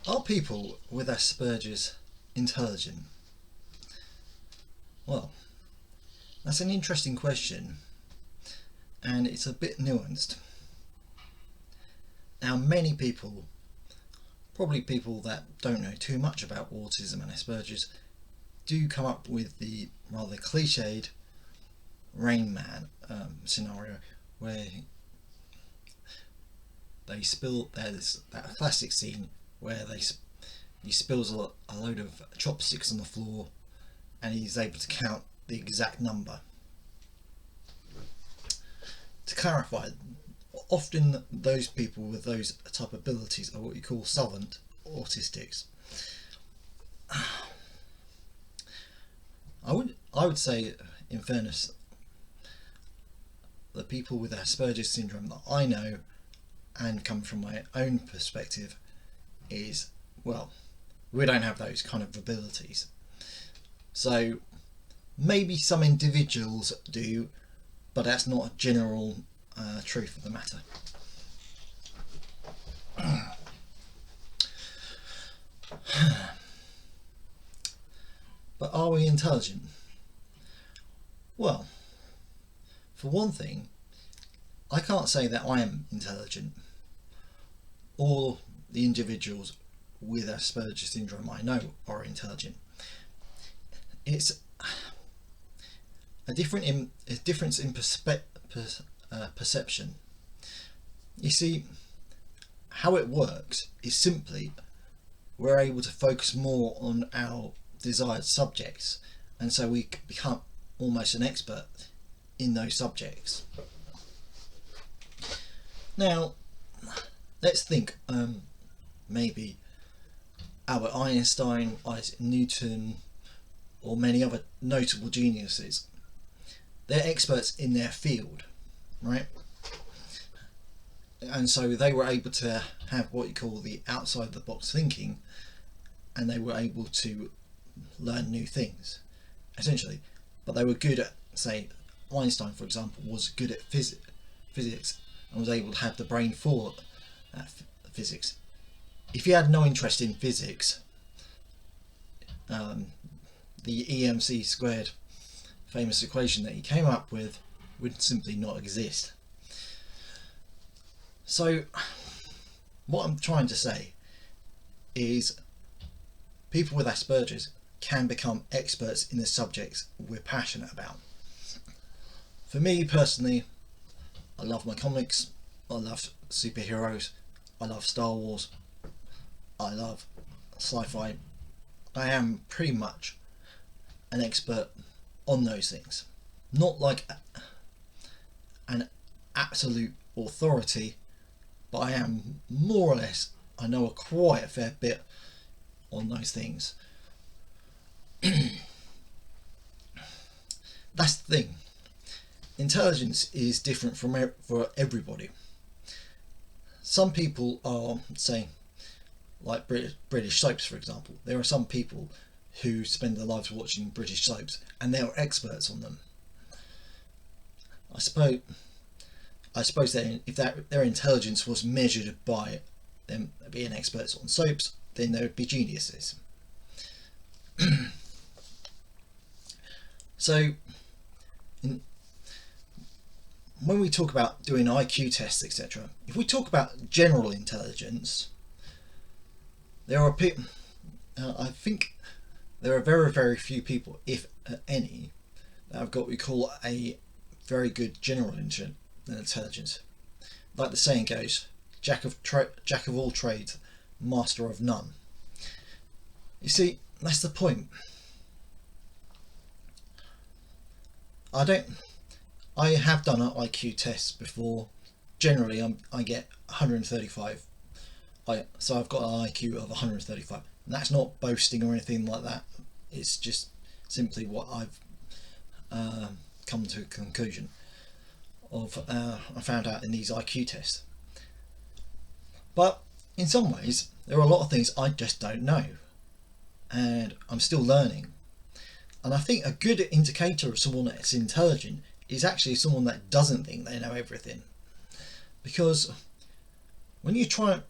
Are people with Asperger's intelligent? Well, that's an interesting question, and it's a bit nuanced. Now, many people, probably people that don't know too much about autism and Asperger's, do come up with the rather cliched Rain Man scenario where they spill. There's that classic scene where he spills a load of chopsticks on the floor, and he's able to count the exact number. To clarify, often those people with those type of abilities are what you call savant autistics. I would say, in fairness, the people with Asperger's syndrome that I know and come from my own perspective is, well, we don't have those kind of abilities. So maybe some individuals do, but that's not a general truth of the matter. But are we intelligent? Well, for one thing, I can't say that I am intelligent. All the individuals with Asperger's syndrome I know are intelligent. It's a difference in perception. You see, how it works is simply we're able to focus more on our desired subjects, and so we become almost an expert in those subjects. Now, let's think maybe Albert Einstein, Isaac Newton, or many other notable geniuses. They're experts in their field, right? And so they were able to have what you call the outside the box thinking, and they were able to learn new things, essentially. But they were good at, say, Einstein, for example, was good at physics and was able to have the brain for physics. If he had no interest in physics, the EMC squared famous equation that he came up with would simply not exist. So what I'm trying to say is people with Asperger's can become experts in the subjects we're passionate about. For me personally, I love my comics, I love superheroes, I love Star Wars, I love sci-fi. I am pretty much an expert on those things. Not like an absolute authority, but I am more or less, I know quite a fair bit on those things. That's the thing. Intelligence is different for everybody. Some people are, say, like British soaps, for example. There are some people who spend their lives watching British soaps and they're experts on them. I suppose if their intelligence was measured by them being experts on soaps, then they would be geniuses. So when we talk about doing IQ tests, etc., if we talk about general intelligence, there are people, I think there are very, very few people, if any, that have got what we call a very good general intelligence. Like the saying goes, jack of all trades, master of none. You see, that's the point. I have done an IQ test before. Generally, I get 135. So I've got an IQ of 135. And that's not boasting or anything like that. It's just simply what I've come to a conclusion of. I found out in these IQ tests. But in some ways, there are a lot of things I just don't know, and I'm still learning. And I think a good indicator of someone that's intelligent is actually someone that doesn't think they know everything. Because when you try,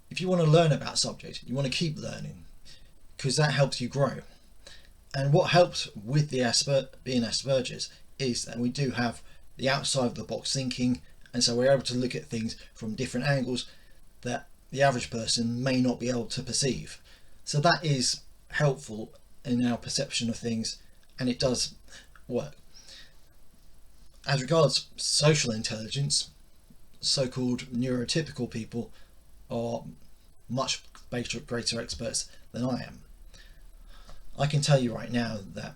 if you want to learn about a subject, you want to keep learning because that helps you grow. And what helps with the being Aspergers is that we do have the outside of the box thinking, and so we're able to look at things from different angles that the average person may not be able to perceive. So that is helpful in our perception of things, and it does work. As regards social intelligence, so-called neurotypical people are much greater experts than I am. I can tell you right now that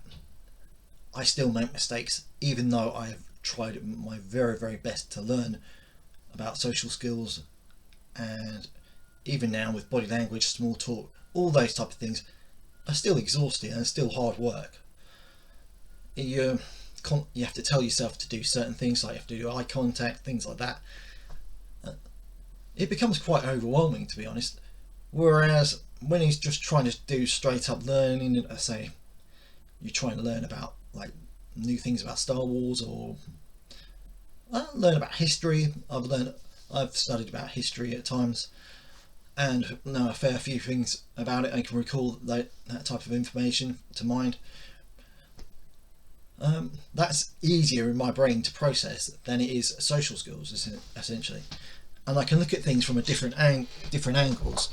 I still make mistakes, even though I have tried my very, very best to learn about social skills, and even now with body language, small talk, all those type of things are still exhausting and still hard work. You have to tell yourself to do certain things, like you have to do eye contact, things like that. It becomes quite overwhelming, to be honest. Whereas when he's just trying to do straight up learning, say you're trying to learn about like new things about Star Wars, or learn about history. I've studied about history at times and know a fair few things about it. I can recall that type of information to mind. That's easier in my brain to process than it is social skills, essentially. And I can look at things from a different angles.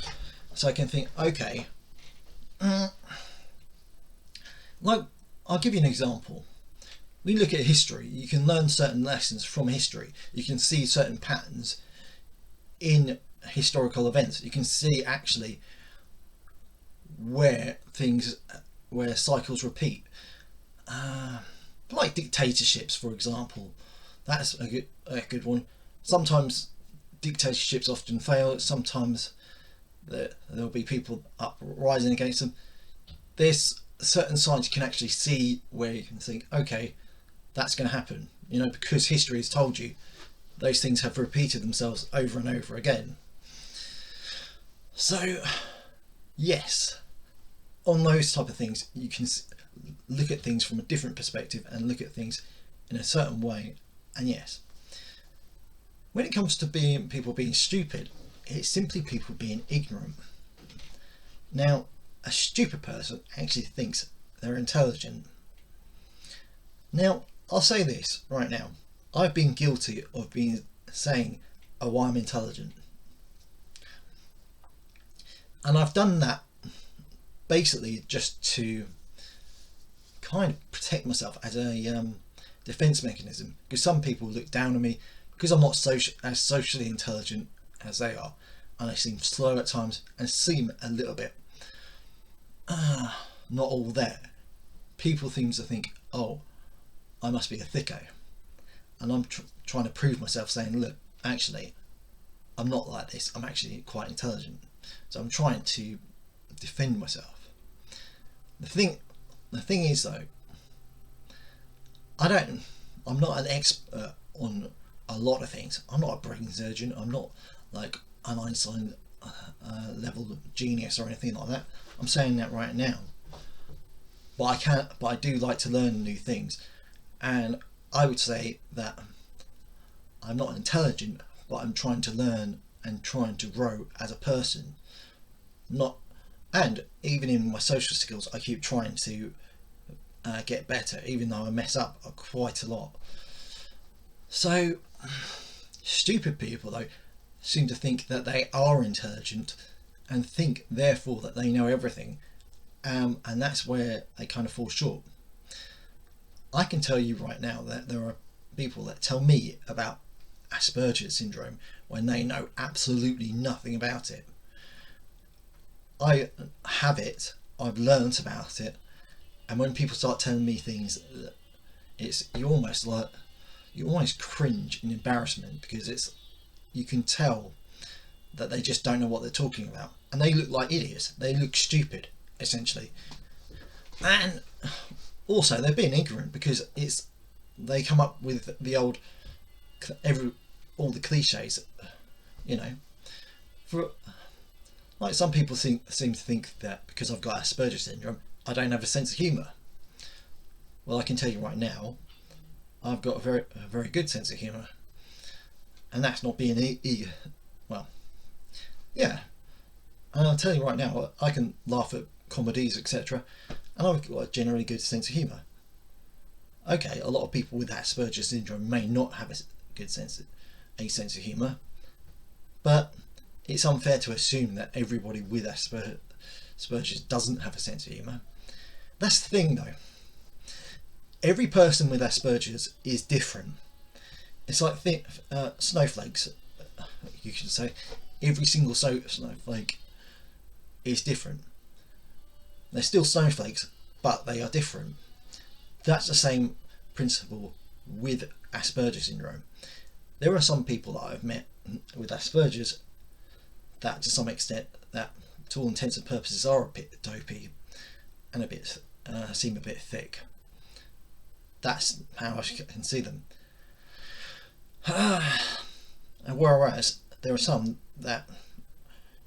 So I can think, okay, like I'll give you an example. We look at history. You can learn certain lessons from history. You can see certain patterns in historical events. You can see actually where cycles repeat. Like dictatorships, for example. That's a good one. Sometimes dictatorships often fail. Sometimes there'll be people uprising against them. There's certain signs you can actually see where you can think, okay, that's going to happen, because history has told you those things have repeated themselves over and over again. So yes, on those type of things you can look at things from a different perspective and look at things in a certain way. And yes, when it comes to people being stupid, it's simply people being ignorant. Now, a stupid person actually thinks they're intelligent. Now, I'll say this right now. I've been guilty of saying, oh, I'm intelligent. And I've done that basically just to kind of protect myself as a defense mechanism, because some people look down on me because I'm not as socially intelligent as they are, and I seem slow at times and seem a little bit not all there. People seem to think, oh, I must be a thicko, and I'm trying to prove myself, saying, look, actually I'm not like this, I'm actually quite intelligent. So I'm trying to defend myself. The thing is though, I'm not an expert on a lot of things. I'm not a brain surgeon. I'm not like an Einstein level genius or anything like that. I'm saying that right now. But I do like to learn new things, and I would say that I'm not intelligent, but I'm trying to learn and trying to grow as a person. And even in my social skills, I keep trying to get better, even though I mess up quite a lot. So stupid people though seem to think that they are intelligent and think therefore that they know everything, and that's where they kind of fall short. I can tell you right now that there are people that tell me about Asperger's syndrome when they know absolutely nothing about it. I have it, I've learnt about it, and when people start telling me things, you almost cringe in embarrassment, because you can tell that they just don't know what they're talking about, and they look like idiots. They look stupid, essentially. And also they're being ignorant because they come up with all the cliches, for like some people seem to think that because I've got Asperger syndrome I don't have a sense of humour. Well, I can tell you right now, I've got a very good sense of humour, and that's not being eager. Well, yeah. And I'll tell you right now, I can laugh at comedies, etc., and I've got a generally good sense of humour. Okay, a lot of people with Asperger's syndrome may not have a sense of humour, but it's unfair to assume that everybody with Asperger's doesn't have a sense of humour. That's the thing, though. Every person with Asperger's is different. It's like snowflakes. You can say every single snowflake is different. They're still snowflakes, but they are different. That's the same principle with Asperger's syndrome. There are some people that I've met with Asperger's that, to some extent, that to all intents and purposes are a bit dopey and a bit seem a bit thick. That's how I can see them. And whereas there are some that,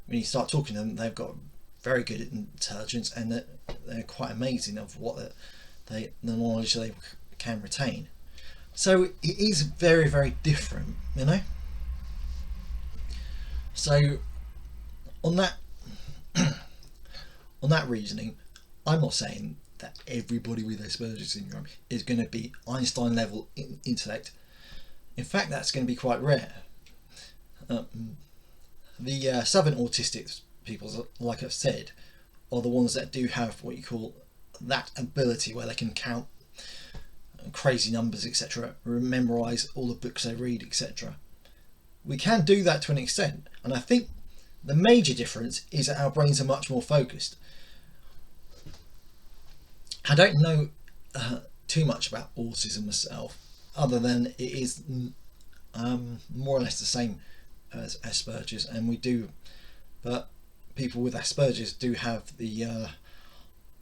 when you start talking to them, they've got very good intelligence and they're quite amazing of what the knowledge they can retain. So it is very, very different, you know. So on that on that reasoning, I'm not saying that everybody with Asperger's syndrome is going to be Einstein level intellect. In fact, that's going to be quite rare. The southern autistic people, like I've said, are the ones that do have what you call that ability where they can count crazy numbers, etc., memorize all the books they read, etc. We can do that to an extent, and I think the major difference is that our brains are much more focused. I don't know too much about autism myself, other than it is more or less the same as Asperger's, and but people with Asperger's do have the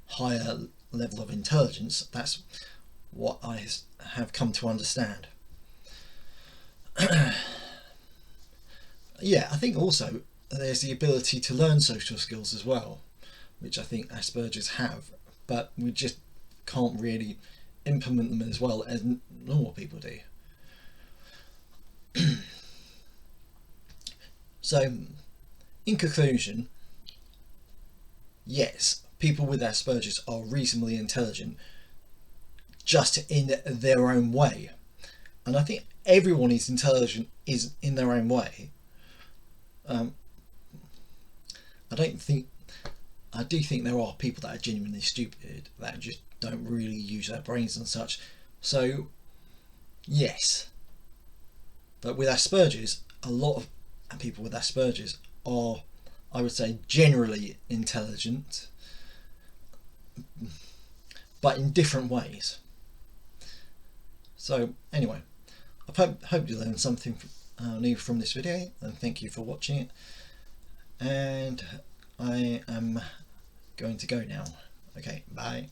higher level of intelligence. That's what I have come to understand. Yeah, I think also there's the ability to learn social skills as well, which I think Asperger's have, but we just can't really implement them as well as normal people do. So, in conclusion, yes, people with Asperger's are reasonably intelligent, just in their own way, and I think everyone is intelligent is in their own way. I do think there are people that are genuinely stupid, that just don't really use their brains and such. So yes, but with Asperger's, a lot of people with Asperger's are, I would say, generally intelligent, but in different ways. So anyway, I hope you learned something new from this video, and thank you for watching it. And I am going to go now. Okay, bye.